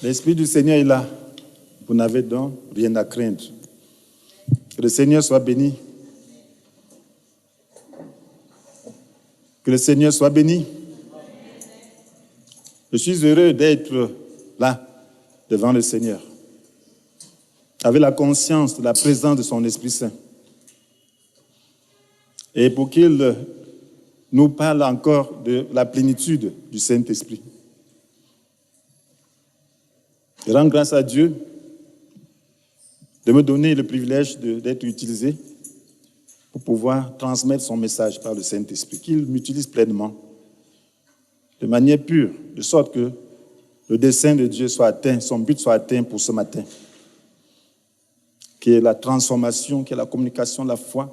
L'Esprit du Seigneur est là. Vous n'avez donc rien à craindre. Que le Seigneur soit béni. Que le Seigneur soit béni. Je suis heureux d'être là, devant le Seigneur, avec la conscience de la présence de son Esprit Saint. Et pour qu'il nous parle encore de la plénitude du Saint-Esprit. Je rends grâce à Dieu de me donner le privilège d'être utilisé pour pouvoir transmettre son message par le Saint-Esprit, qu'il m'utilise pleinement, de manière pure, de sorte que le dessein de Dieu soit atteint, son but soit atteint pour ce matin, qui est la transformation, qui est la communication de la foi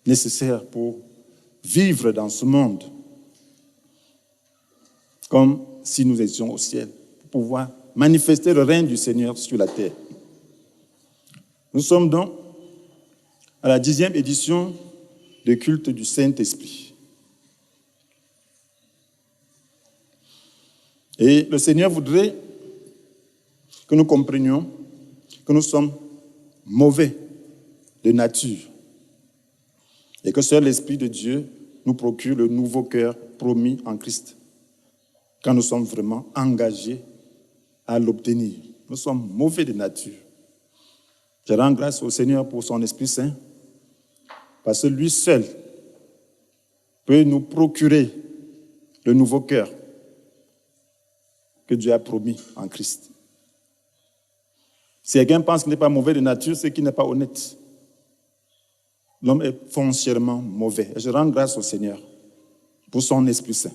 nécessaire pour vivre dans ce monde comme si nous étions au ciel, pour pouvoir manifester le règne du Seigneur sur la terre. Nous sommes donc à la 10e édition du culte du Saint-Esprit. Et le Seigneur voudrait que nous comprenions que nous sommes mauvais de nature et que seul l'Esprit de Dieu nous procure le nouveau cœur promis en Christ quand nous sommes vraiment engagés à l'obtenir. Nous sommes mauvais de nature. Je rends grâce au Seigneur pour son Esprit Saint parce que lui seul peut nous procurer le nouveau cœur que Dieu a promis en Christ. Si quelqu'un pense qu'il n'est pas mauvais de nature, c'est qu'il n'est pas honnête. L'homme est foncièrement mauvais. Et je rends grâce au Seigneur pour son Esprit Saint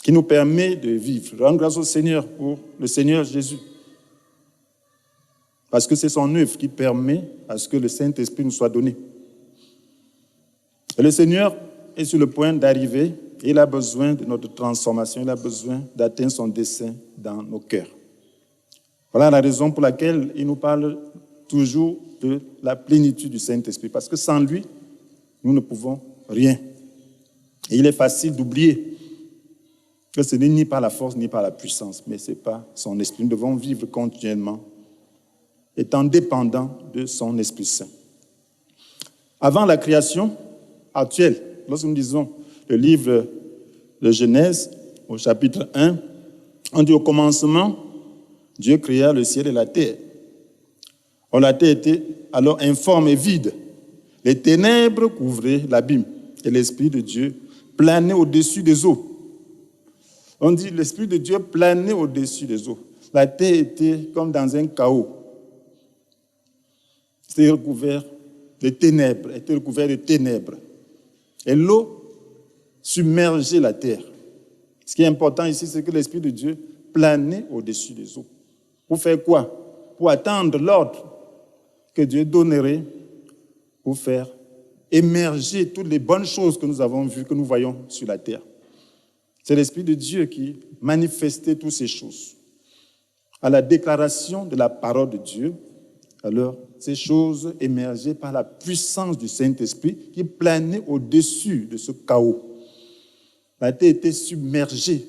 qui nous permet de vivre. Je rends grâce au Seigneur pour le Seigneur Jésus parce que c'est son œuvre qui permet à ce que le Saint-Esprit nous soit donné. Et le Seigneur est sur le point d'arriver. Il a besoin de notre transformation, il a besoin d'atteindre son dessein dans nos cœurs. Voilà la raison pour laquelle il nous parle toujours de la plénitude du Saint-Esprit, parce que sans lui, nous ne pouvons rien. Et il est facile d'oublier que ce n'est ni par la force ni par la puissance, mais c'est par son esprit. Nous devons vivre continuellement, étant dépendants de son Esprit Saint. Avant la création actuelle, lorsque nous disons le livre de Genèse, au chapitre 1, on dit au commencement, Dieu créa le ciel et la terre. Or, la terre était alors informe et vide. Les ténèbres couvraient l'abîme et l'Esprit de Dieu planait au-dessus des eaux. On dit l'Esprit de Dieu planait au-dessus des eaux. La terre était comme dans un chaos. C'était recouvert de ténèbres, était recouvert de ténèbres. Et l'eau submerger la terre. Ce qui est important ici, c'est que l'Esprit de Dieu planait au-dessus des eaux. Pour faire quoi? Pour attendre l'ordre que Dieu donnerait pour faire émerger toutes les bonnes choses que nous avons vues, que nous voyons sur la terre. C'est l'Esprit de Dieu qui manifestait toutes ces choses. À la déclaration de la parole de Dieu, alors ces choses émergeaient par la puissance du Saint-Esprit qui planait au-dessus de ce chaos. La terre était submergée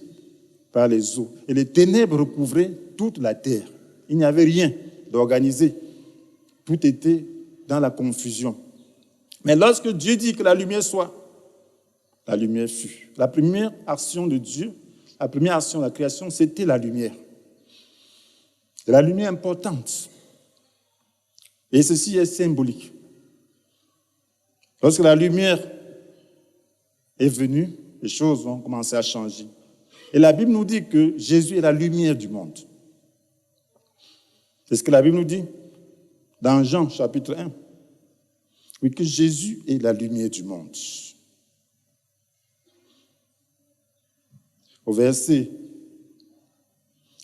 par les eaux et les ténèbres recouvraient toute la terre. Il n'y avait rien d'organisé. Tout était dans la confusion. Mais lorsque Dieu dit que la lumière soit, la lumière fut. La première action de Dieu, la première action de la création, c'était la lumière. C'est la lumière importante. Et ceci est symbolique. Lorsque la lumière est venue, les choses ont commencé à changer. Et la Bible nous dit que Jésus est la lumière du monde. C'est ce que la Bible nous dit dans Jean chapitre 1. Oui, que Jésus est la lumière du monde. Au verset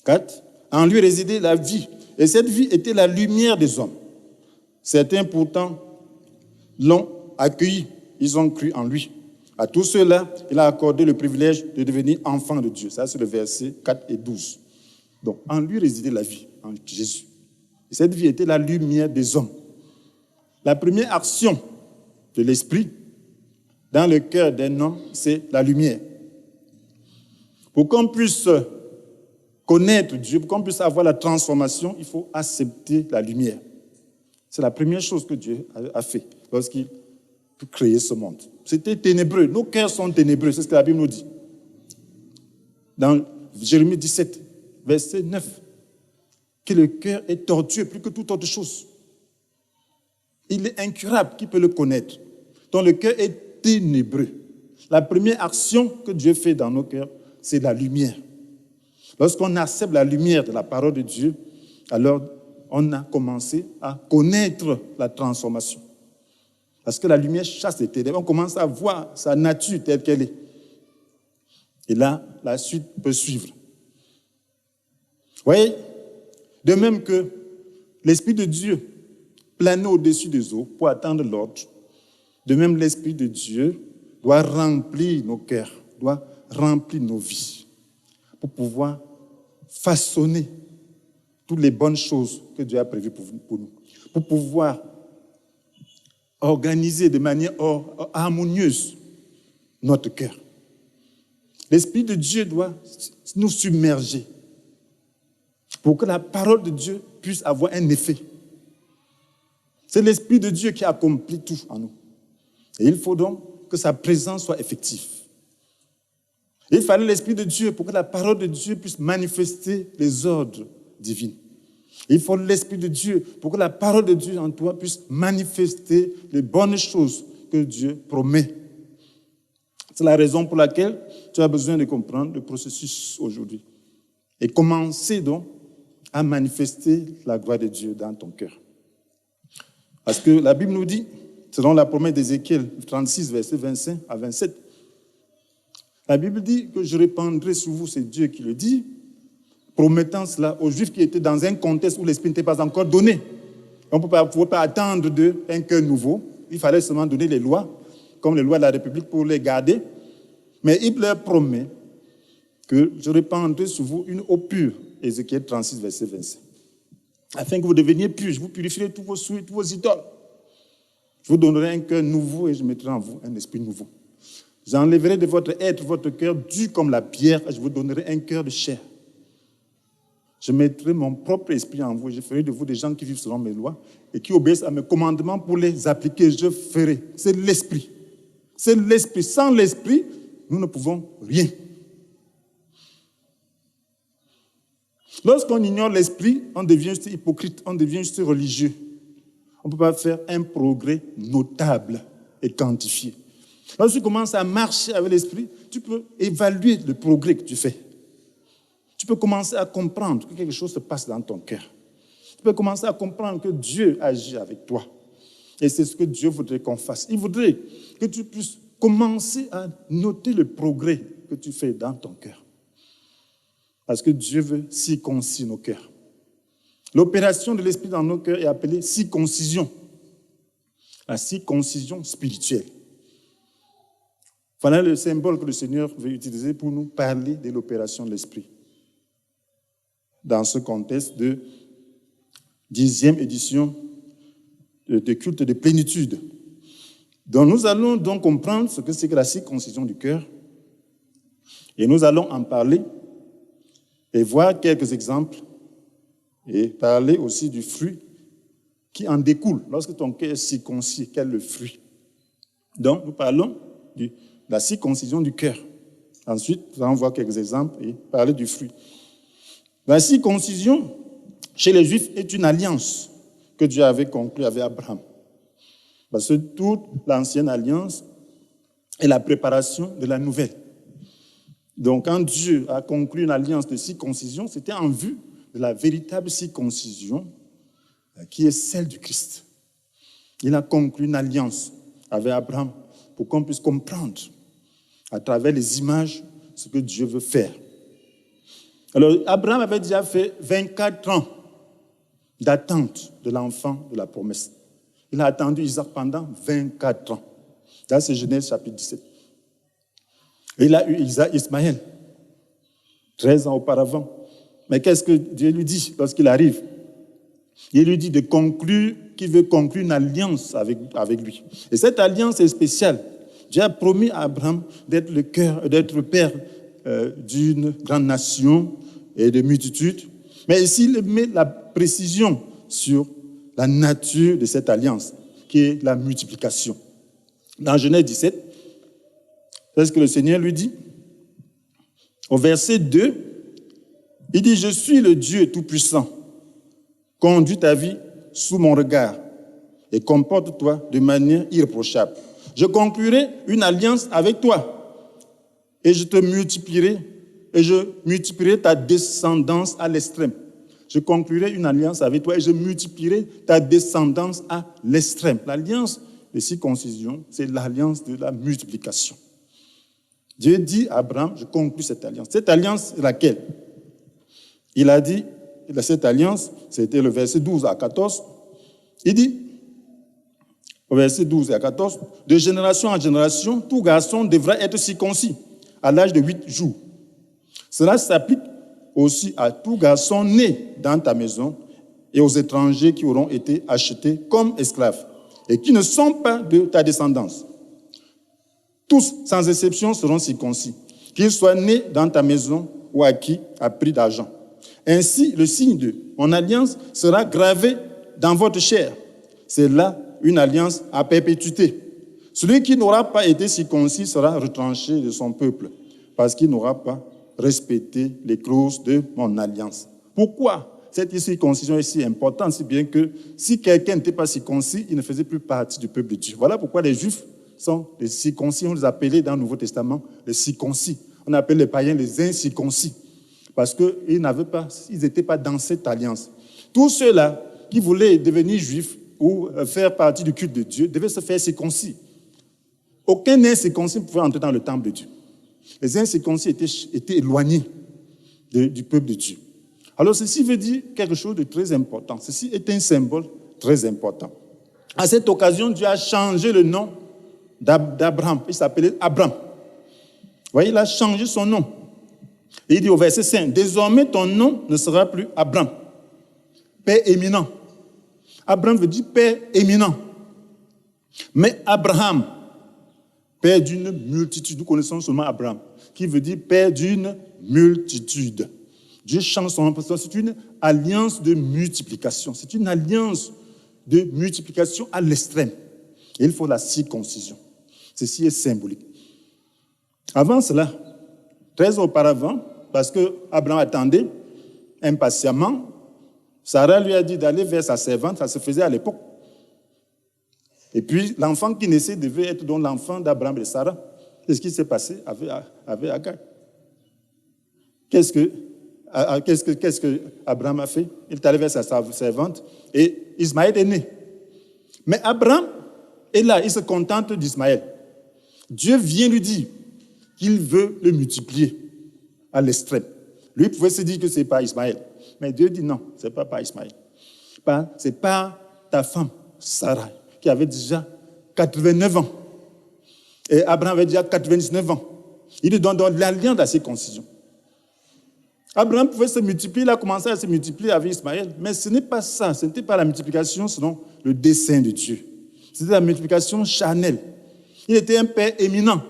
4, en lui résidait la vie. Et cette vie était la lumière des hommes. Certains pourtant l'ont accueilli. Ils ont cru en lui. À tous ceux-là, il a accordé le privilège de devenir enfant de Dieu. Ça, c'est le verset 4 et 12. Donc, en lui résidait la vie, en Jésus. Et cette vie était la lumière des hommes. La première action de l'Esprit dans le cœur d'un homme, c'est la lumière. Pour qu'on puisse connaître Dieu, pour qu'on puisse avoir la transformation, il faut accepter la lumière. C'est la première chose que Dieu a fait lorsqu'il a créé ce monde. C'était ténébreux. Nos cœurs sont ténébreux, c'est ce que la Bible nous dit. Dans Jérémie 17, verset 9, que le cœur est tortueux plus que toute autre chose. Il est incurable, qui peut le connaître? Donc le cœur est ténébreux. La première action que Dieu fait dans nos cœurs, c'est la lumière. Lorsqu'on accepte la lumière de la parole de Dieu, alors on a commencé à connaître la transformation. Parce que la lumière chasse les ténèbres. On commence à voir sa nature telle qu'elle est. Et là, la suite peut suivre. Vous voyez? De même que l'Esprit de Dieu plane au-dessus des eaux pour attendre l'ordre, de même l'Esprit de Dieu doit remplir nos cœurs, doit remplir nos vies pour pouvoir façonner toutes les bonnes choses que Dieu a prévues pour nous, pour pouvoir organiser de manière harmonieuse notre cœur. L'Esprit de Dieu doit nous submerger pour que la parole de Dieu puisse avoir un effet. C'est l'Esprit de Dieu qui accomplit tout en nous. Et il faut donc que sa présence soit effective. Il fallait l'Esprit de Dieu pour que la parole de Dieu puisse manifester les ordres divins. Il faut l'Esprit de Dieu pour que la parole de Dieu en toi puisse manifester les bonnes choses que Dieu promet. C'est la raison pour laquelle tu as besoin de comprendre le processus aujourd'hui. Et commencer donc à manifester la gloire de Dieu dans ton cœur. Parce que la Bible nous dit, selon la promesse d'Ézéchiel 36, verset 25 à 27, la Bible dit que je répandrai sur vous, c'est Dieu qui le dit, promettant cela aux Juifs qui étaient dans un contexte où l'Esprit n'était pas encore donné. On ne pouvait pas attendre d'un cœur nouveau. Il fallait seulement donner les lois, comme les lois de la République, pour les garder. Mais il leur promet que je répandrai sur vous une eau pure, Ézéchiel 36, verset 25. Afin que vous deveniez purs, je vous purifierai tous vos souillures, tous vos idoles. Je vous donnerai un cœur nouveau et je mettrai en vous un esprit nouveau. J'enlèverai de votre être votre cœur dur comme la pierre et je vous donnerai un cœur de chair. Je mettrai mon propre esprit en vous et je ferai de vous des gens qui vivent selon mes lois et qui obéissent à mes commandements pour les appliquer. Je ferai. C'est l'esprit. C'est l'esprit. Sans l'esprit, nous ne pouvons rien. Lorsqu'on ignore l'esprit, on devient juste hypocrite, on devient juste religieux. On ne peut pas faire un progrès notable et quantifié. Lorsque tu commences à marcher avec l'esprit, tu peux évaluer le progrès que tu fais. Tu peux commencer à comprendre que quelque chose se passe dans ton cœur. Tu peux commencer à comprendre que Dieu agit avec toi. Et c'est ce que Dieu voudrait qu'on fasse. Il voudrait que tu puisses commencer à noter le progrès que tu fais dans ton cœur. Parce que Dieu veut circoncire nos cœurs. L'opération de l'esprit dans nos cœurs est appelée circoncision. La circoncision spirituelle. Voilà le symbole que le Seigneur veut utiliser pour nous parler de l'opération de l'esprit. Dans ce contexte de 10e édition de culte de plénitude. Donc nous allons donc comprendre ce que c'est que la circoncision du cœur. Et nous allons en parler et voir quelques exemples et parler aussi du fruit qui en découle. Lorsque ton cœur est circoncis, quel est le fruit? Donc nous parlons de la circoncision du cœur. Ensuite, nous allons voir quelques exemples et parler du fruit. La circoncision, chez les Juifs, est une alliance que Dieu avait conclue avec Abraham. Parce que toute l'ancienne alliance est la préparation de la nouvelle. Donc, quand Dieu a conclu une alliance de circoncision, c'était en vue de la véritable circoncision qui est celle du Christ. Il a conclu une alliance avec Abraham pour qu'on puisse comprendre à travers les images ce que Dieu veut faire. Alors, Abraham avait déjà fait 24 ans d'attente de l'enfant de la promesse. Il a attendu Isaac pendant 24 ans. Là, c'est Genèse chapitre 17. Et il a eu Ismaël, 13 ans auparavant. Mais qu'est-ce que Dieu lui dit lorsqu'il arrive? Il lui dit qu'il veut conclure une alliance avec lui. Et cette alliance est spéciale. Dieu a promis à Abraham d'être le père d'une grande nation et de multitude. Mais ici, il met la précision sur la nature de cette alliance, qui est la multiplication. Dans Genèse 17, c'est ce que le Seigneur lui dit. Au verset 2, il dit « Je suis le Dieu Tout-Puissant. Conduis ta vie sous mon regard et comporte-toi de manière irréprochable. Je conclurai une alliance avec toi et je multiplierai ta descendance à l'extrême. Je conclurai une alliance avec toi et je multiplierai ta descendance à l'extrême. » L'alliance de circoncision, c'est l'alliance de la multiplication. Dieu dit à Abraham, je conclus cette alliance. Cette alliance est laquelle? Il a dit, cette alliance, c'était le verset 12 à 14. Il dit, au verset 12 à 14, de génération en génération, tout garçon devra être circoncis à l'âge de 8 jours. Cela s'applique aussi à tout garçon né dans ta maison et aux étrangers qui auront été achetés comme esclaves et qui ne sont pas de ta descendance. Tous, sans exception, seront circoncis, qu'ils soient nés dans ta maison ou acquis à prix d'argent. Ainsi, le signe de mon alliance sera gravé dans votre chair. C'est là une alliance à perpétuité. Celui qui n'aura pas été circoncis sera retranché de son peuple, parce qu'il n'aura pas respecté les clauses de mon alliance. Pourquoi cette circoncision est si importante, si bien que si quelqu'un n'était pas circoncis, il ne faisait plus partie du peuple de Dieu. Voilà pourquoi les Juifs sont les circoncis, on les appelait dans le Nouveau Testament les circoncis. On appelle les païens les incirconcis, parce qu'ils n'étaient pas dans cette alliance. Tous ceux-là qui voulaient devenir juifs ou faire partie du culte de Dieu devaient se faire circoncis. Aucun incirconcis ne pouvait entrer dans le temple de Dieu. Les incirconcis étaient éloignés du peuple de Dieu. Alors ceci veut dire quelque chose de très important. Ceci est un symbole très important. À cette occasion, Dieu a changé le nom d'Abraham. Il s'appelait Abram. Vous voyez, il a changé son nom. Et il dit au verset 5, « Désormais, ton nom ne sera plus Abram, Père éminent. » Abram veut dire Père éminent. Mais Abraham, Père d'une multitude. Nous connaissons seulement Abraham, qui veut dire Père d'une multitude. Dieu change son nom parce que c'est une alliance de multiplication. C'est une alliance de multiplication à l'extrême. Et il faut la circoncision. Ceci est symbolique. Avant cela, très auparavant, parce que Abraham attendait impatiemment, Sarah lui a dit d'aller vers sa servante, ça se faisait à l'époque. Et puis, l'enfant qui naissait devait être donc l'enfant d'Abraham et de Sarah. C'est ce qui s'est passé avec Agar. Qu'est-ce que Abraham a fait? Il est allé vers sa servante et Ismaël est né. Mais Abraham est là, il se contente d'Ismaël. Dieu vient lui dire qu'il veut le multiplier à l'extrême. Lui pouvait se dire que ce n'est pas Ismaël. Mais Dieu dit non, ce n'est pas Ismaël. Ce n'est pas ta femme, Sarah, qui avait déjà 89 ans. Et Abraham avait déjà 99 ans. Il est dans l'alliance de la circoncision. Abraham pouvait se multiplier, il a commencé à se multiplier avec Ismaël. Mais ce n'est pas ça, ce n'était pas la multiplication selon le dessein de Dieu. C'était la multiplication charnelle. Il était un père éminent.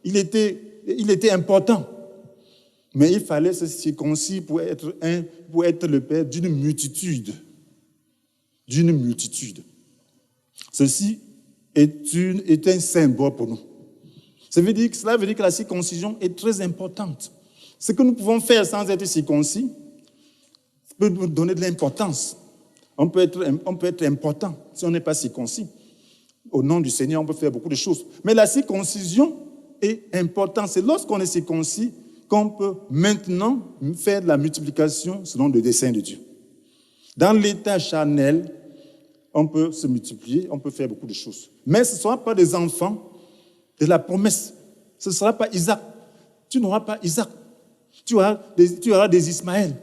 Il était important. Mais il fallait se circoncire pour être le père d'une multitude. D'une multitude. Ceci est un symbole pour nous. Cela veut dire que la circoncision est très importante. Ce que nous pouvons faire sans être circoncis peut nous donner de l'importance. On peut être important si on n'est pas circoncis. Au nom du Seigneur, on peut faire beaucoup de choses. Mais la circoncision est importante. C'est lorsqu'on est circoncis qu'on peut maintenant faire de la multiplication selon le dessein de Dieu. Dans l'état charnel, on peut se multiplier, on peut faire beaucoup de choses. Mais ce ne sera pas des enfants de la promesse. Ce ne sera pas Isaac. Tu n'auras pas Isaac. Tu auras des Ismaël.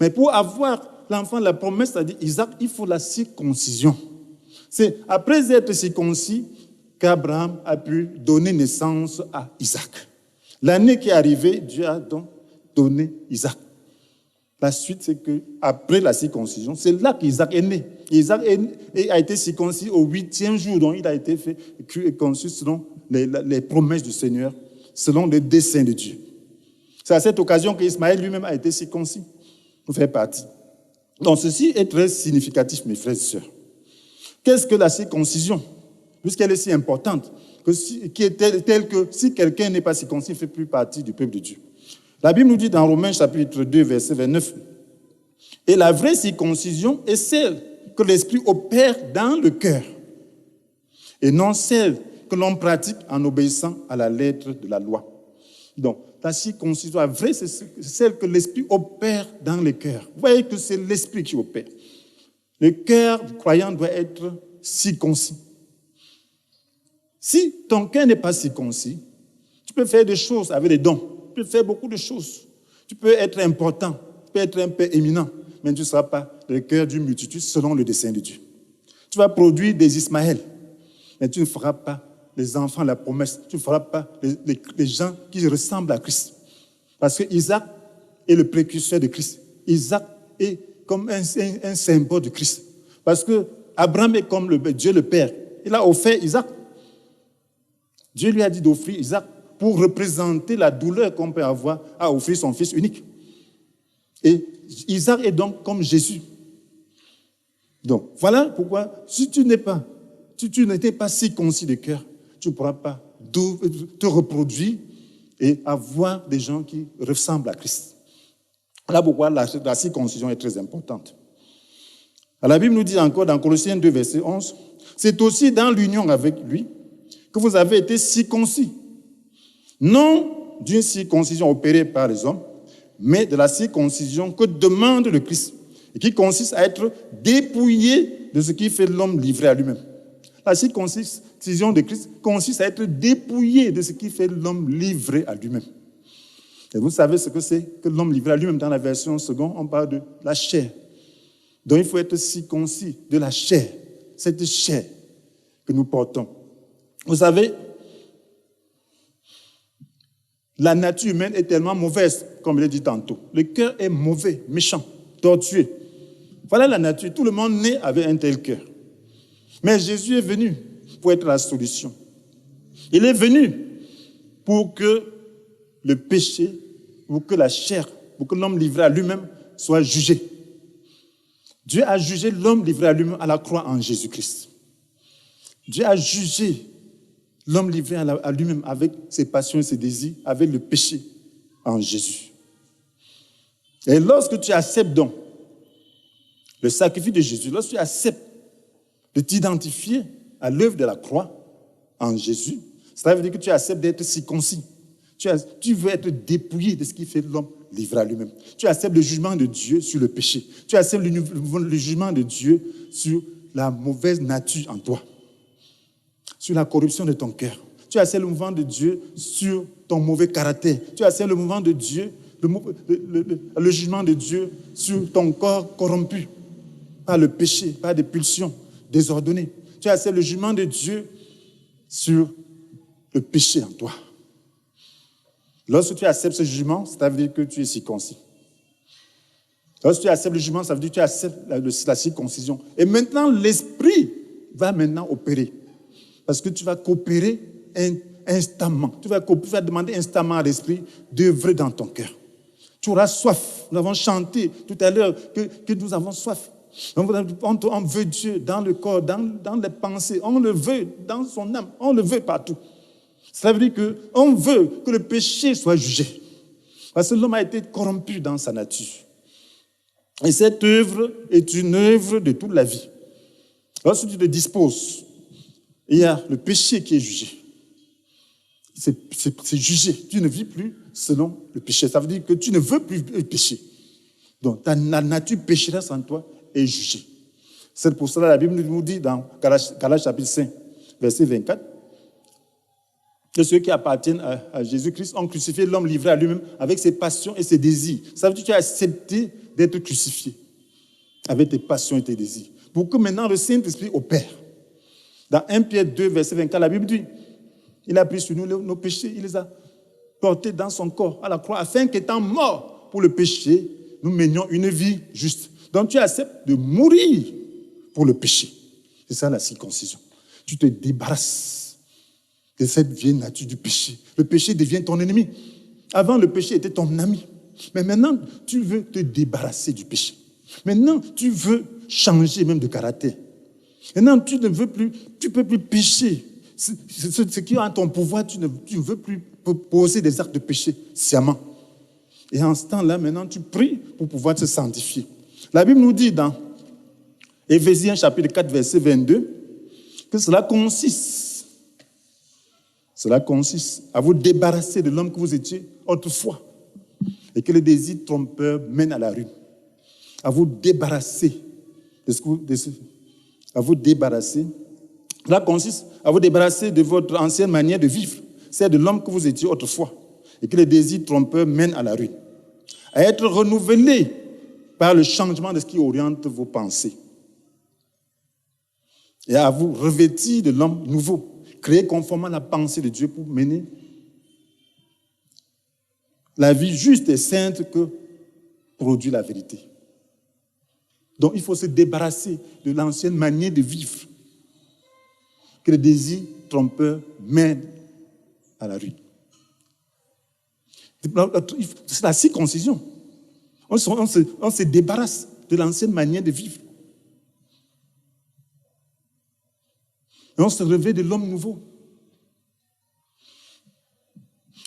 Mais pour avoir l'enfant de la promesse, c'est-à-dire Isaac, il faut la circoncision. C'est après être circoncis qu'Abraham a pu donner naissance à Isaac. L'année qui est arrivée, Dieu a donc donné Isaac. La suite, c'est qu'après la circoncision, c'est là qu'Isaac est né. Isaac a été circoncis au 8e jour, donc il a été fait et conçu selon les promesses du Seigneur, selon le dessein de Dieu. C'est à cette occasion qu'Ismaël lui-même a été circoncis pour faire partie. Donc ceci est très significatif, mes frères et sœurs. Qu'est-ce que la circoncision? Puisqu'elle est si importante, qui est telle que si quelqu'un n'est pas circoncis, il ne fait plus partie du peuple de Dieu. La Bible nous dit dans Romains chapitre 2, verset 29, « Et la vraie circoncision est celle que l'Esprit opère dans le cœur, et non celle que l'on pratique en obéissant à la lettre de la loi. » Donc, la circoncision, la vraie, c'est celle que l'Esprit opère dans le cœur. Vous voyez que c'est l'Esprit qui opère. Le cœur du croyant doit être circoncis. Si ton cœur n'est pas circoncis, tu peux faire des choses avec des dons. Tu peux faire beaucoup de choses. Tu peux être important, tu peux être un peu éminent, mais tu ne seras pas le cœur d'une multitude selon le dessein de Dieu. Tu vas produire des Ismaël, mais tu ne feras pas les enfants de la promesse. Tu ne feras pas les gens qui ressemblent à Christ. Parce que Isaac est le précurseur de Christ. Isaac est comme un symbole de Christ. Parce que Abraham est comme Dieu le Père. Il a offert Isaac. Dieu lui a dit d'offrir Isaac pour représenter la douleur qu'on peut avoir à offrir son fils unique. Et Isaac est donc comme Jésus. Donc, voilà pourquoi, si tu n'étais pas circoncis de cœur, tu ne pourras pas te reproduire et avoir des gens qui ressemblent à Christ. Voilà pourquoi la circoncision est très importante. La Bible nous dit encore dans Colossiens 2, verset 11, « C'est aussi dans l'union avec lui que vous avez été circoncis, non d'une circoncision opérée par les hommes, mais de la circoncision que demande le Christ, et qui consiste à être dépouillé de ce qui fait l'homme livré à lui-même. » La circoncision de Christ consiste à être dépouillé de ce qui fait l'homme livré à lui-même. Et vous savez ce que c'est que l'homme livré à lui-même. Dans la version seconde, on parle de la chair. Donc il faut être circoncis de la chair, cette chair que nous portons. Vous savez, la nature humaine est tellement mauvaise, comme je l'ai dit tantôt. Le cœur est mauvais, méchant, tortueux. Voilà la nature. Tout le monde naît avec un tel cœur. Mais Jésus est venu pour être la solution. Il est venu pour que le péché, pour que la chair, pour que l'homme livré à lui-même soit jugé. Dieu a jugé l'homme livré à lui-même à la croix en Jésus-Christ. Dieu a jugé l'homme livré à lui-même avec ses passions et ses désirs, avec le péché en Jésus. Et lorsque tu acceptes donc le sacrifice de Jésus, lorsque tu acceptes de t'identifier à l'œuvre de la croix en Jésus, ça veut dire que tu acceptes d'être circoncis. Tu veux être dépouillé de ce qui fait l'homme livré à lui-même. Tu acceptes le jugement de Dieu sur le péché. Tu acceptes le jugement de Dieu sur la mauvaise nature en toi, sur la corruption de ton cœur. Tu acceptes le mouvement de Dieu sur ton mauvais caractère. Tu acceptes le mouvement de Dieu, le jugement de Dieu sur ton corps corrompu par le péché, par des pulsions désordonnées. Tu acceptes le jugement de Dieu sur le péché en toi. Lorsque tu acceptes ce jugement, ça veut dire que tu es circoncis. Lorsque tu acceptes le jugement, ça veut dire que tu acceptes la circoncision. Et maintenant, l'Esprit va maintenant opérer. Parce que tu vas coopérer instamment. Tu vas demander instamment à l'Esprit d'œuvrer dans ton cœur. Tu auras soif. Nous avons chanté tout à l'heure que nous avons soif. On veut Dieu dans le corps, dans les pensées. On le veut dans son âme. On le veut partout. Ça veut dire qu'on veut que le péché soit jugé. Parce que l'homme a été corrompu dans sa nature. Et cette œuvre est une œuvre de toute la vie. Lorsque tu te disposes, il y a le péché qui est jugé. C'est jugé. Tu ne vis plus selon le péché. Ça veut dire que tu ne veux plus pécher. Donc, ta nature pécheresse en toi est jugée. C'est pour cela que la Bible nous dit dans Galates chapitre 5, verset 24, que ceux qui appartiennent à Jésus-Christ ont crucifié l'homme livré à lui-même avec ses passions et ses désirs. Ça veut dire que tu as accepté d'être crucifié avec tes passions et tes désirs. Pour que maintenant le Saint-Esprit opère. Dans 1 Pierre 2, verset 24, la Bible dit, il a pris sur nous nos péchés, il les a portés dans son corps à la croix, afin qu'étant mort pour le péché, nous menions une vie juste. Donc tu acceptes de mourir pour le péché. C'est ça la circoncision. Tu te débarrasses de cette vieille nature du péché. Le péché devient ton ennemi. Avant, le péché était ton ami. Mais maintenant, tu veux te débarrasser du péché. Maintenant, tu veux changer même de caractère. Maintenant, tu ne veux plus, tu ne peux plus pécher. Ce qui est en ton pouvoir, tu ne veux plus poser des actes de péché sciemment. Et en ce temps-là, maintenant, tu pries pour pouvoir te sanctifier. La Bible nous dit dans Éphésiens chapitre 4, verset 22, que cela consiste à vous débarrasser de l'homme que vous étiez autrefois et que le désir trompeur mène à la ruine. À vous débarrasser Cela consiste à vous débarrasser de votre ancienne manière de vivre, celle de l'homme que vous étiez autrefois et que le désir trompeur mène à la ruine. À être renouvelé par le changement de ce qui oriente vos pensées. Et à vous revêtir de l'homme nouveau, créé conformément à la pensée de Dieu pour mener la vie juste et sainte que produit la vérité. Donc il faut se débarrasser de l'ancienne manière de vivre, que le désir trompeur mène à la ruine. C'est la circoncision. On se débarrasse de l'ancienne manière de vivre. Et on se revêt de l'homme nouveau.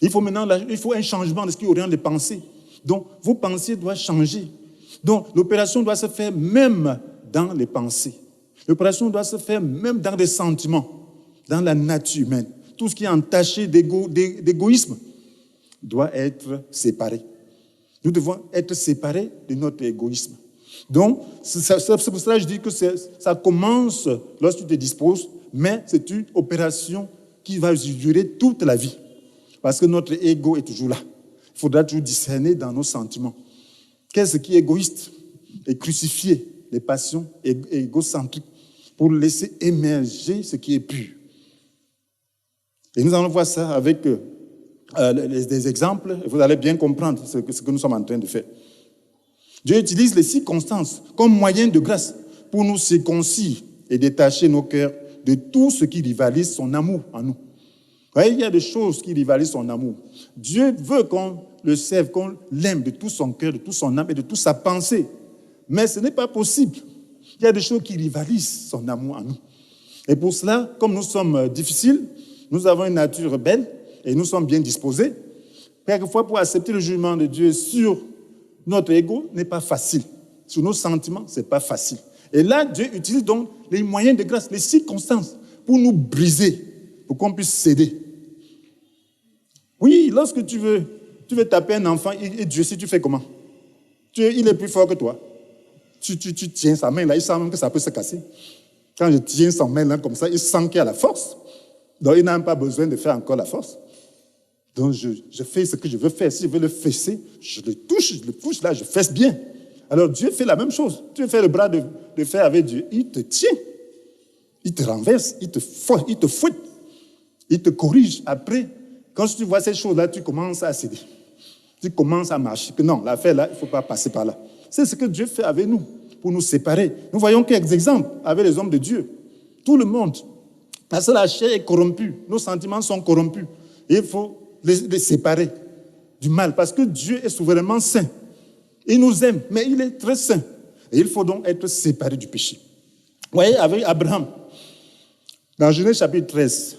Il faut un changement de ce qui oriente les pensées. Donc, vos pensées doivent changer. Donc, l'opération doit se faire même dans les pensées. L'opération doit se faire même dans les sentiments, dans la nature humaine. Tout ce qui est entaché d'égoïsme doit être séparé. Nous devons être séparés de notre égoïsme. Donc, c'est pour cela que je dis que ça commence lorsque tu te disposes, mais c'est une opération qui va durer toute la vie. Parce que notre ego est toujours là. Il faudra toujours discerner dans nos sentiments. Qu'est-ce qui est égoïste? Et crucifier les passions égocentriques pour laisser émerger ce qui est pur. Et nous allons voir ça avec des exemples, et vous allez bien comprendre ce que nous sommes en train de faire. Dieu utilise les circonstances comme moyen de grâce pour nous circoncire et détacher nos cœurs de tout ce qui rivalise son amour en nous. Vous voyez, il y a des choses qui rivalisent son amour. Dieu veut qu'on le serve, qu'on l'aime de tout son cœur, de toute son âme et de toute sa pensée. Mais ce n'est pas possible. Il y a des choses qui rivalisent son amour en nous. Et pour cela, comme nous sommes difficiles, nous avons une nature belle et nous sommes bien disposés. Quelquefois, pour accepter le jugement de Dieu sur notre ego n'est pas facile. Sur nos sentiments, ce n'est pas facile. Et là, Dieu utilise donc les moyens de grâce, les circonstances pour nous briser, pour qu'on puisse céder. Oui, lorsque tu veux taper un enfant et Dieu, si tu fais comment? Il est plus fort que toi. Tu tiens sa main là, il sent même que ça peut se casser. Quand je tiens sa main là comme ça, il sent qu'il y a la force. Donc il n'a même pas besoin de faire encore la force. Donc je fais ce que je veux faire. Si je veux le fesser, je le touche là, je fesse bien. Alors Dieu fait la même chose. Tu veux faire le bras de fer avec Dieu, il te tient. Il te renverse, il te fouette. Il te corrige. Après, quand tu vois ces choses-là, tu commences à céder. Tu commences à marcher. Que non, l'affaire là, il ne faut pas passer par là. C'est ce que Dieu fait avec nous, pour nous séparer. Nous voyons quelques exemples avec les hommes de Dieu. Tout le monde. Parce que la chair est corrompue. Nos sentiments sont corrompus. Et il faut les séparer du mal. Parce que Dieu est souverainement saint. Il nous aime, mais il est très saint. Et il faut donc être séparé du péché. Vous voyez, avec Abraham, dans Genèse chapitre 13,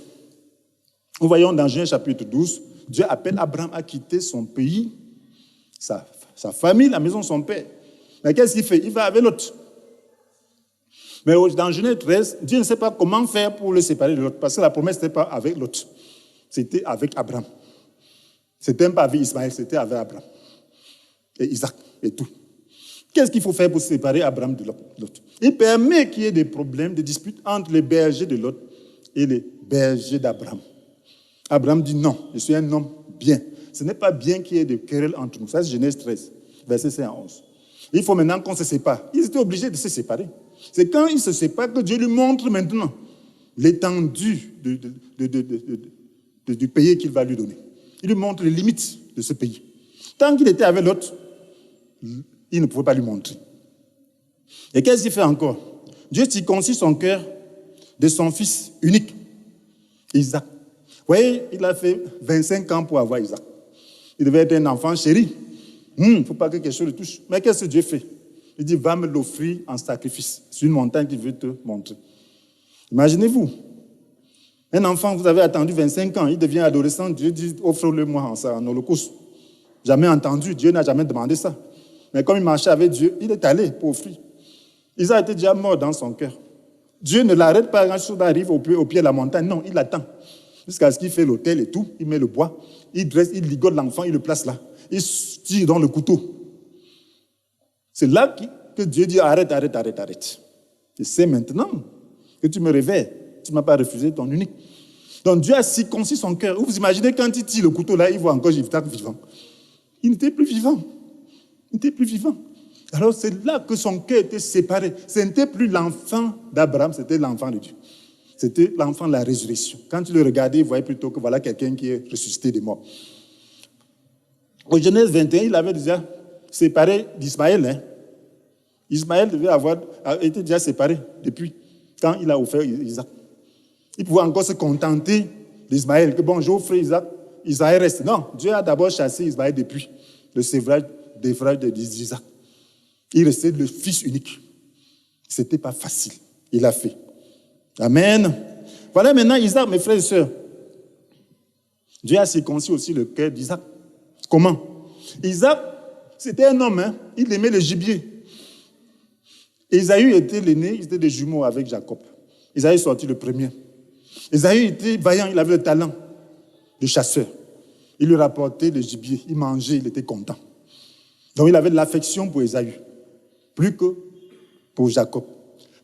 nous voyons dans Genèse chapitre 12, Dieu appelle Abraham à quitter son pays, sa famille, la maison de son père. Mais qu'est-ce qu'il fait? Il va avec l'autre. Mais dans Genèse 13, Dieu ne sait pas comment faire pour le séparer de l'autre, parce que la promesse n'était pas avec l'autre. C'était avec Abraham. C'était même pas avec Ismaël, c'était avec Abraham. Et Isaac, et tout. Qu'est-ce qu'il faut faire pour séparer Abraham de l'autre? Il permet qu'il y ait des problèmes, des disputes entre les bergers de l'autre et les bergers d'Abraham. Abraham dit non, je suis un homme bien. Ce n'est pas bien qu'il y ait des querelles entre nous. Ça, c'est Genèse 13, verset 5 à 11. Il faut maintenant qu'on se sépare. Ils étaient obligés de se séparer. C'est quand ils se séparent que Dieu lui montre maintenant l'étendue du pays qu'il va lui donner. Il lui montre les limites de ce pays. Tant qu'il était avec l'autre, il ne pouvait pas lui montrer. Et qu'est-ce qu'il fait encore? Dieu circoncit son cœur de son fils unique, Isaac. Vous voyez, il a fait 25 ans pour avoir Isaac. Il devait être un enfant chéri. Il ne faut pas que quelque chose le touche. Mais qu'est-ce que Dieu fait? Il dit, va me l'offrir en sacrifice. C'est une montagne qu'il veut te montrer. Imaginez-vous, un enfant, vous avez attendu 25 ans, il devient adolescent, Dieu dit, offre-le-moi en holocauste. Jamais entendu, Dieu n'a jamais demandé ça. Mais comme il marchait avec Dieu, il est allé pour offrir. Isaac était déjà mort dans son cœur. Dieu ne l'arrête pas quand chose arrive au pied de la montagne. Non, il attend. Jusqu'à ce qu'il fait l'autel et tout, il met le bois, il dresse, il ligote l'enfant, il le place là. Il tire dans le couteau. C'est là que Dieu dit arrête. Et c'est maintenant que tu me réveilles. Tu ne m'as pas refusé ton unique. Donc Dieu a circoncis son cœur. Vous imaginez quand il tire le couteau là, il voit encore Isaac vivant. Il n'était plus vivant. Alors c'est là que son cœur était séparé. Ce n'était plus l'enfant d'Abraham, c'était l'enfant de Dieu. C'était l'enfant de la résurrection. Quand tu le regardais, il voyait plutôt que voilà quelqu'un qui est ressuscité des morts. Au Genèse 21, il avait déjà séparé d'Ismaël. Ismaël était déjà séparé depuis quand il a offert Isaac. Il pouvait encore se contenter d'Ismaël. Que bon, j'ai offert Isaac, Isaac reste. Non, Dieu a d'abord chassé Ismaël depuis le sévrage d'Isaac. Il restait le fils unique. Ce n'était pas facile. Il a fait. Amen. Voilà maintenant Isaac, mes frères et sœurs. Dieu a circoncis aussi le cœur d'Isaac. Comment? Isaac, c'était un homme, il aimait le gibier. Ésaü était l'aîné, ils étaient des jumeaux avec Jacob. Ésaü est sorti le premier. Ésaü était vaillant, il avait le talent de chasseur. Il lui rapportait le gibier, il mangeait, il était content. Donc il avait de l'affection pour Ésaü, plus que pour Jacob.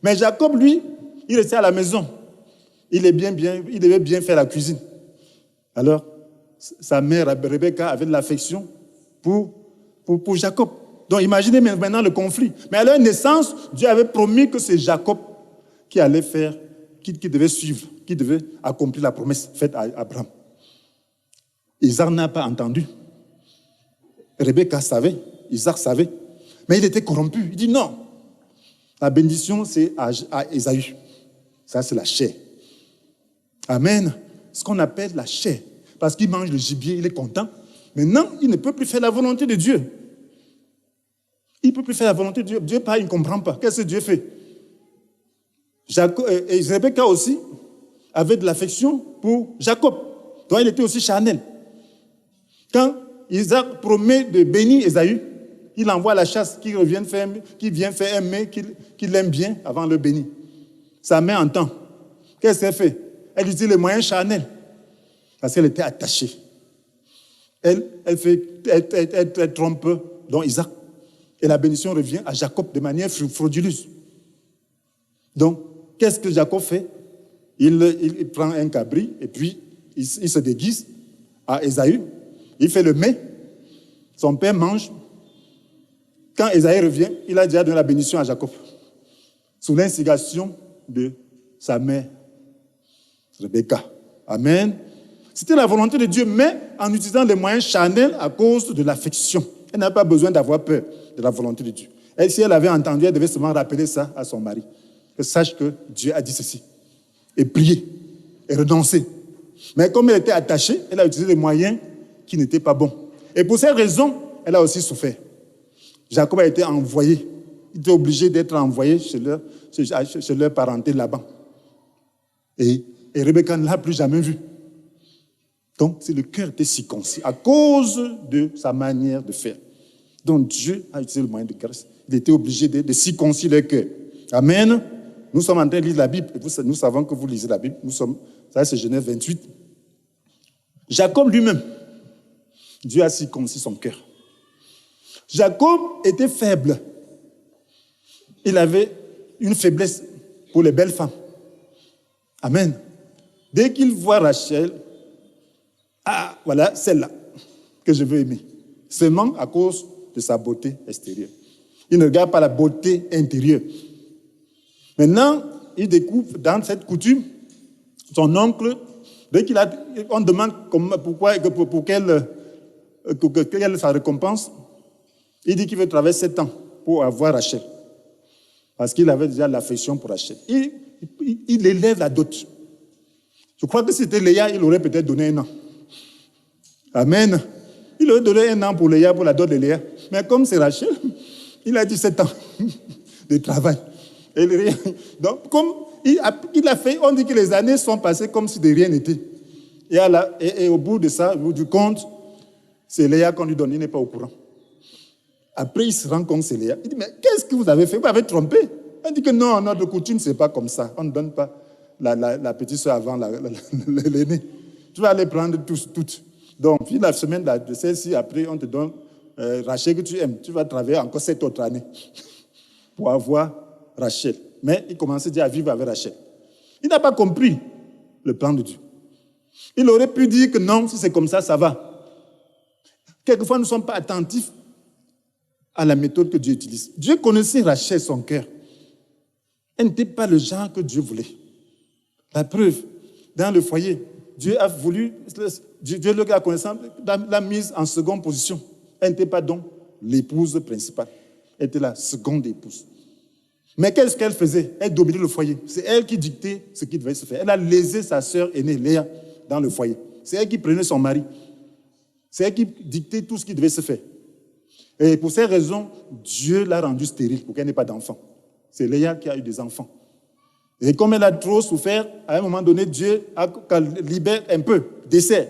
Mais Jacob, lui, il restait à la maison. Il devait bien faire la cuisine. Alors, sa mère, Rebecca, avait de l'affection pour Jacob. Donc, imaginez maintenant le conflit. Mais à leur naissance, Dieu avait promis que c'est Jacob qui allait faire, qui devait suivre, qui devait accomplir la promesse faite à Abraham. Isaac n'a pas entendu. Rebecca savait, Isaac savait. Mais il était corrompu. Il dit non. La bénédiction, c'est à Ésaü. Ça, c'est la chair. Amen. Ce qu'on appelle la chair. Parce qu'il mange le gibier, il est content. Maintenant, il ne peut plus faire la volonté de Dieu. Il ne peut plus faire la volonté de Dieu. Dieu, il ne comprend pas. Qu'est-ce que Dieu fait? Et Rebecca aussi avait de l'affection pour Jacob. Donc, il était aussi charnel. Quand Isaac promet de bénir Ésaü, il envoie la chasse qui vient faire un mets qu'il aime bien avant de le bénir. Sa mère entend. Qu'est-ce qu'elle fait? Elle utilise les moyens charnels. Parce qu'elle était attachée. Elle trompe donc Isaac. Et la bénédiction revient à Jacob de manière frauduleuse. Donc, qu'est-ce que Jacob fait? Il prend un cabri et puis il se déguise à Ésaü. Il fait le mets. Son père mange. Quand Ésaü revient, il a déjà donné la bénédiction à Jacob. Sous l'instigation de sa mère, Rebecca. Amen. C'était la volonté de Dieu, mais en utilisant les moyens charnels à cause de l'affection. Elle n'a pas besoin d'avoir peur de la volonté de Dieu. Et si elle avait entendu, elle devait seulement rappeler ça à son mari. Que sache que Dieu a dit ceci. Et prier. Et renoncer. Mais comme elle était attachée, elle a utilisé des moyens qui n'étaient pas bons. Et pour cette raison, elle a aussi souffert. Jacob a été envoyé. Il était obligé d'être envoyé chez leur parenté là-bas. Et Rebecca ne l'a plus jamais vu. Donc, c'est le cœur était circoncis à cause de sa manière de faire. Donc, Dieu a utilisé le moyen de grâce. Il était obligé de circoncire leur cœur. Amen. Nous sommes en train de lire la Bible. Et nous savons que vous lisez la Bible. Ça, c'est Genèse 28. Jacob lui-même, Dieu a circoncis son cœur. Jacob était faible. Il avait une faiblesse pour les belles femmes. Amen. Dès qu'il voit Rachel, ah, voilà, celle-là que je veux aimer. Seulement à cause de sa beauté extérieure. Il ne regarde pas la beauté intérieure. Maintenant, il découvre dans cette coutume, son oncle, dès on demande pour quelle sa récompense, il dit qu'il veut traverser 7 ans pour avoir Rachel. Parce qu'il avait déjà l'affection pour Rachel. Il élève la dot. Je crois que si c'était Léa, il aurait peut-être donné 1 an. Amen. Il Il aurait donné 1 an pour Léa, pour la dot de Léa. Mais comme c'est Rachel, il a 17 ans de travail. Donc, comme il a fait, on dit que les années sont passées comme si de rien n'était. Et au bout de ça, au bout du compte, c'est Léa qu'on lui donne, il n'est pas au courant. Après, il se rend compte que c'est Léa. Il dit, mais qu'est-ce que vous avez fait? Vous m'avez trompé. On dit que non, notre coutume, ce n'est pas comme ça. On ne donne pas la petite soeur avant l'aînée. Tu vas aller prendre toutes. Donc, puis la semaine de celle-ci, après, on te donne Rachel que tu aimes. Tu vas travailler encore 7 autres années pour avoir Rachel. Mais il commençait déjà à vivre avec Rachel. Il n'a pas compris le plan de Dieu. Il aurait pu dire que non, si c'est comme ça, ça va. Quelquefois, nous ne sommes pas attentifs à la méthode que Dieu utilise. Dieu connaissait Rachel, son cœur. Elle n'était pas le genre que Dieu voulait. La preuve, dans le foyer, Dieu a voulu, Dieu le connaissant, l'a mise en seconde position. Elle n'était pas donc l'épouse principale. Elle était la seconde épouse. Mais qu'est-ce qu'elle faisait? Elle dominait le foyer. C'est elle qui dictait ce qui devait se faire. Elle a lésé sa sœur aînée, Léa, dans le foyer. C'est elle qui prenait son mari. C'est elle qui dictait tout ce qui devait se faire. Et pour ces raisons, Dieu l'a rendue stérile pour qu'elle n'ait pas d'enfants. C'est Léa qui a eu des enfants. Et comme elle a trop souffert, à un moment donné, Dieu libère un peu, décèle.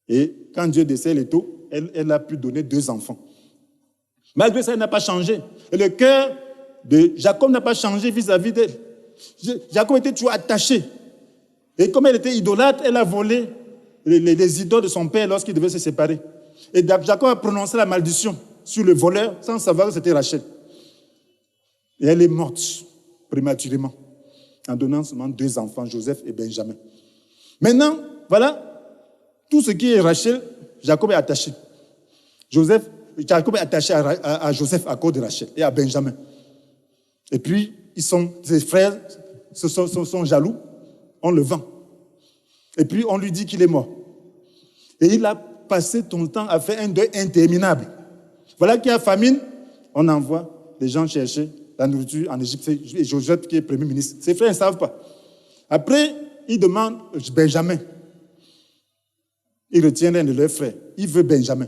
Et quand Dieu décèle et tout, elle a pu donner 2 enfants. Malgré ça, elle n'a pas changé. Et le cœur de Jacob n'a pas changé vis-à-vis d'elle. Jacob était toujours attaché. Et comme elle était idolâtre, elle a volé les idoles de son père lorsqu'il devait se séparer. Et Jacob a prononcé la malédiction sur le voleur sans savoir que c'était Rachel. Et elle est morte prématurément en donnant seulement 2 enfants, Joseph et Benjamin. Maintenant, voilà, tout ce qui est Rachel, Jacob est attaché. Jacob est attaché à Joseph à cause de Rachel et à Benjamin. Et puis, ses frères sont jaloux, on le vend. Et puis, on lui dit qu'il est mort. Et il a passé tout le temps à faire un deuil interminable. Voilà qu'il y a famine, on envoie les gens chercher la nourriture en Égypte. C'est Joseph qui est premier ministre. Ses frères ne savent pas. Après, il demande Benjamin. Il retient l'un de leurs frères. Il veut Benjamin.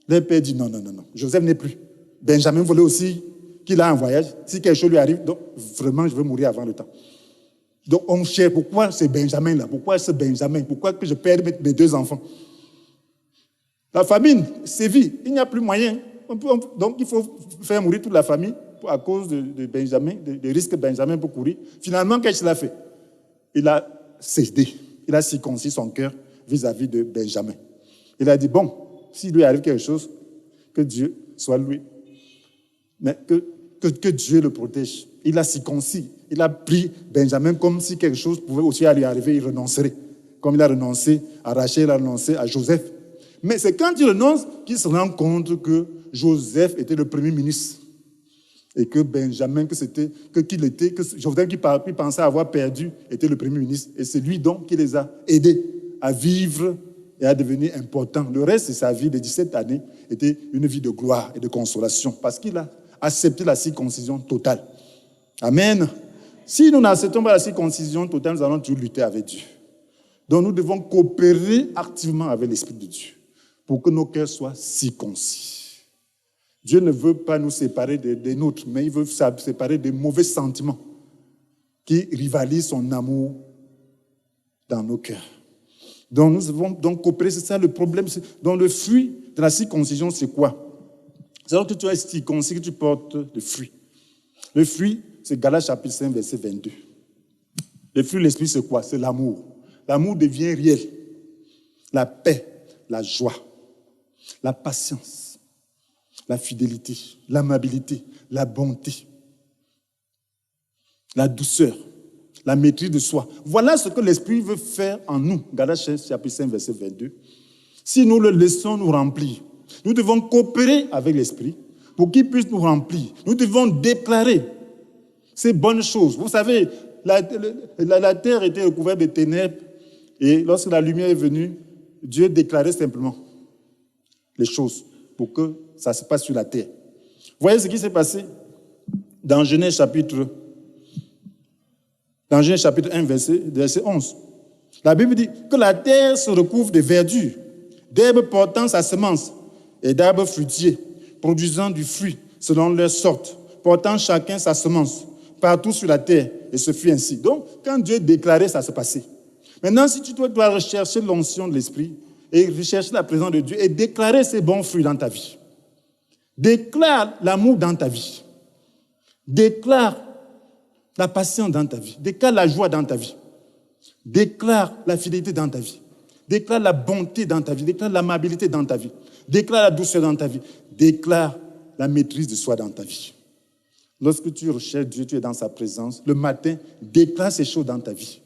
Le père dit non. Joseph n'est plus. Benjamin voulait aussi qu'il a un voyage. Si quelque chose lui arrive, donc vraiment, je veux mourir avant le temps. Donc on cherche pourquoi c'est Benjamin là. Pourquoi c'est Benjamin? Pourquoi que je perds mes 2 enfants? La famine sévit. Il n'y a plus moyen. Donc il faut faire mourir toute la famille à cause de Benjamin, des risques Benjamin pour courir. Finalement, qu'est-ce qu'il a fait? Il a cédé. Il a circoncis son cœur vis-à-vis de Benjamin. Il a dit, bon, s'il lui arrive quelque chose, que Dieu soit lui. Mais que Dieu le protège. Il a circoncis. Il a pris Benjamin comme si quelque chose pouvait aussi lui arriver, il renoncerait. Comme il a renoncé à Rachel, il a renoncé à Joseph. Mais c'est quand il renonce qu'il se rend compte que Joseph était le premier ministre. Et que Benjamin, que Joseph qui pensait avoir perdu, était le premier ministre. Et c'est lui donc qui les a aidés à vivre et à devenir importants. Le reste de sa vie, de 17 années, était une vie de gloire et de consolation. Parce qu'il a accepté la circoncision totale. Amen. Si nous n'acceptons pas la circoncision totale, nous allons toujours lutter avec Dieu. Donc nous devons coopérer activement avec l'Esprit de Dieu pour que nos cœurs soient circoncis. Dieu ne veut pas nous séparer des nôtres, mais il veut séparer des mauvais sentiments qui rivalisent son amour dans nos cœurs. Donc nous devons donc coopérer, c'est ça le problème. Donc le fruit de la circoncision, c'est quoi? C'est alors que tu es circoncis, que tu portes le fruit. Le fruit, c'est Galates chapitre 5, verset 22. Le fruit de l'esprit, c'est quoi? C'est l'amour. L'amour devient réel. La paix, la joie, la patience, la fidélité, l'amabilité, la bonté, la douceur, la maîtrise de soi. Voilà ce que l'Esprit veut faire en nous. Galates chapitre 5, verset 22. Si nous le laissons nous remplir, nous devons coopérer avec l'Esprit pour qu'il puisse nous remplir. Nous devons déclarer ces bonnes choses. Vous savez, la terre était recouverte de ténèbres et lorsque la lumière est venue, Dieu déclarait simplement les choses pour que ça se passe sur la terre. Vous voyez ce qui s'est passé dans Genèse chapitre 1, verset 11. La Bible dit que la terre se recouvre de verdure, d'herbes portant sa semence et d'arbres fruitiers, produisant du fruit selon leur sorte, portant chacun sa semence, partout sur la terre, et ce fut ainsi. Donc, quand Dieu déclarait, ça se passait. Maintenant, si tu dois rechercher l'onction de l'Esprit et rechercher la présence de Dieu et déclarer ces bons fruits dans ta vie, déclare l'amour dans ta vie, déclare la patience dans ta vie, déclare la joie dans ta vie, déclare la fidélité dans ta vie, déclare la bonté dans ta vie, déclare l'amabilité dans ta vie, déclare la douceur dans ta vie, déclare la maîtrise de soi dans ta vie. Lorsque tu recherches Dieu, tu es dans sa présence, le matin, déclare ces choses dans ta vie.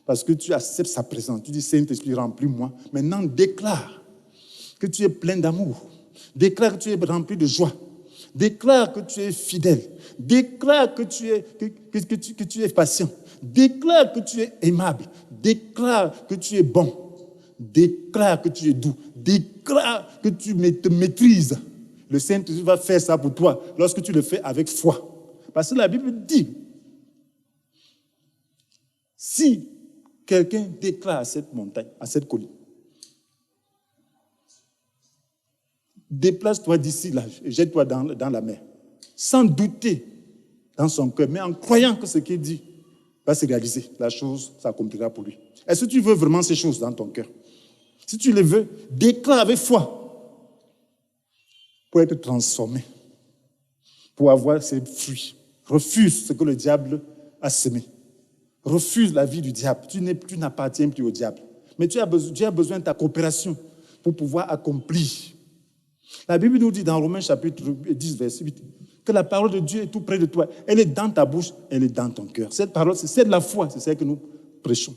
Parce que tu acceptes sa présence. Tu dis, Saint-Esprit, remplis-moi. Maintenant, déclare que tu es plein d'amour. Déclare que tu es rempli de joie. Déclare que tu es fidèle. Déclare que tu es patient. Déclare que tu es aimable. Déclare que tu es bon. Déclare que tu es doux. Déclare que tu te maîtrises. Le Saint-Esprit va faire ça pour toi lorsque tu le fais avec foi. Parce que la Bible dit, si quelqu'un déclare à cette montagne, à cette colline, déplace-toi d'ici là et jette-toi dans la mer, sans douter dans son cœur, mais en croyant que ce qu'il dit va se réaliser, la chose s'accomplira pour lui. Est-ce que tu veux vraiment ces choses dans ton cœur? Si tu les veux, déclare avec foi pour être transformé, pour avoir ses fruits. Refuse ce que le diable a semé. Refuse la vie du diable. Tu n'appartiens plus au diable. Mais tu as besoin de ta coopération pour pouvoir accomplir. La Bible nous dit dans Romains chapitre 10, verset 8, que la parole de Dieu est tout près de toi. Elle est dans ta bouche, elle est dans ton cœur. Cette parole, c'est celle de la foi, c'est celle que nous prêchons.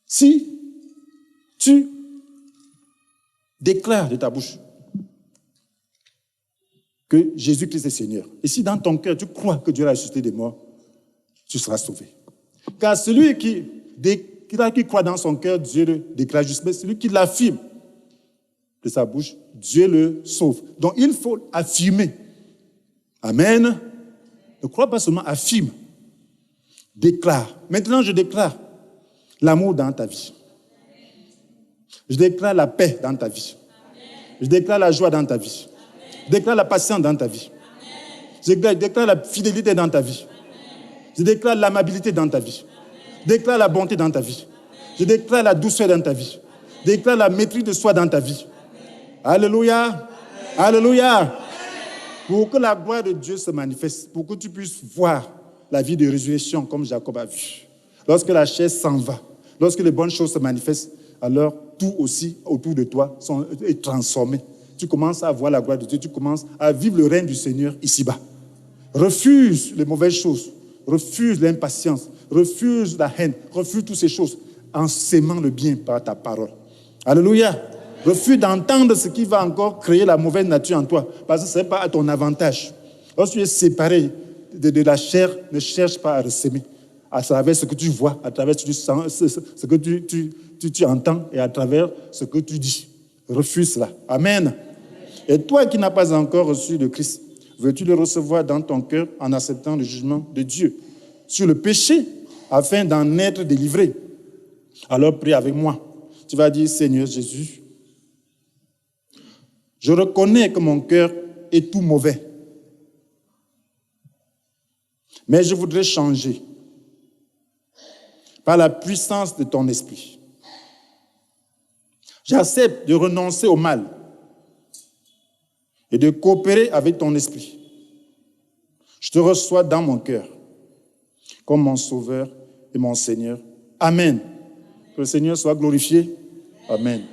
Si tu déclares de ta bouche que Jésus-Christ est Seigneur, et si dans ton cœur tu crois que Dieu l'a ressuscité des morts, tu seras sauvé. Car celui qui croit dans son cœur, Dieu le déclare juste, mais celui qui l'affirme de sa bouche, Dieu le sauve. Donc il faut affirmer. Amen. Ne crois pas seulement, affirme. Déclare. Maintenant, je déclare l'amour dans ta vie. Je déclare la paix dans ta vie. Je déclare la joie dans ta vie. Je déclare la patience dans ta vie. Je déclare la fidélité dans ta vie. Je déclare l'amabilité dans ta vie. Je déclare la bonté dans ta vie. Je déclare la douceur dans ta vie. Je déclare la maîtrise de soi dans ta vie. Alléluia. Alléluia. Pour que la gloire de Dieu se manifeste, pour que tu puisses voir la vie de résurrection comme Jacob a vu. Lorsque la chair s'en va, lorsque les bonnes choses se manifestent, alors tout aussi autour de toi est transformé. Tu commences à voir la gloire de Dieu, tu commences à vivre le règne du Seigneur ici-bas. Refuse les mauvaises choses, refuse l'impatience, refuse la haine, refuse toutes ces choses en s'aimant le bien par ta parole. Alléluia. Refuse d'entendre ce qui va encore créer la mauvaise nature en toi, parce que ce n'est pas à ton avantage. Lorsque tu es séparé de la chair, ne cherche pas à ressemer à travers ce que tu vois, à travers ce que tu sens, ce que tu entends et à travers ce que tu dis. Refuse cela. Amen. Et toi qui n'as pas encore reçu le Christ, veux-tu le recevoir dans ton cœur en acceptant le jugement de Dieu sur le péché afin d'en être délivré? Alors prie avec moi. Tu vas dire, Seigneur Jésus, je reconnais que mon cœur est tout mauvais. Mais je voudrais changer par la puissance de ton esprit. J'accepte de renoncer au mal et de coopérer avec ton esprit. Je te reçois dans mon cœur comme mon Sauveur et mon Seigneur. Amen. Que le Seigneur soit glorifié. Amen.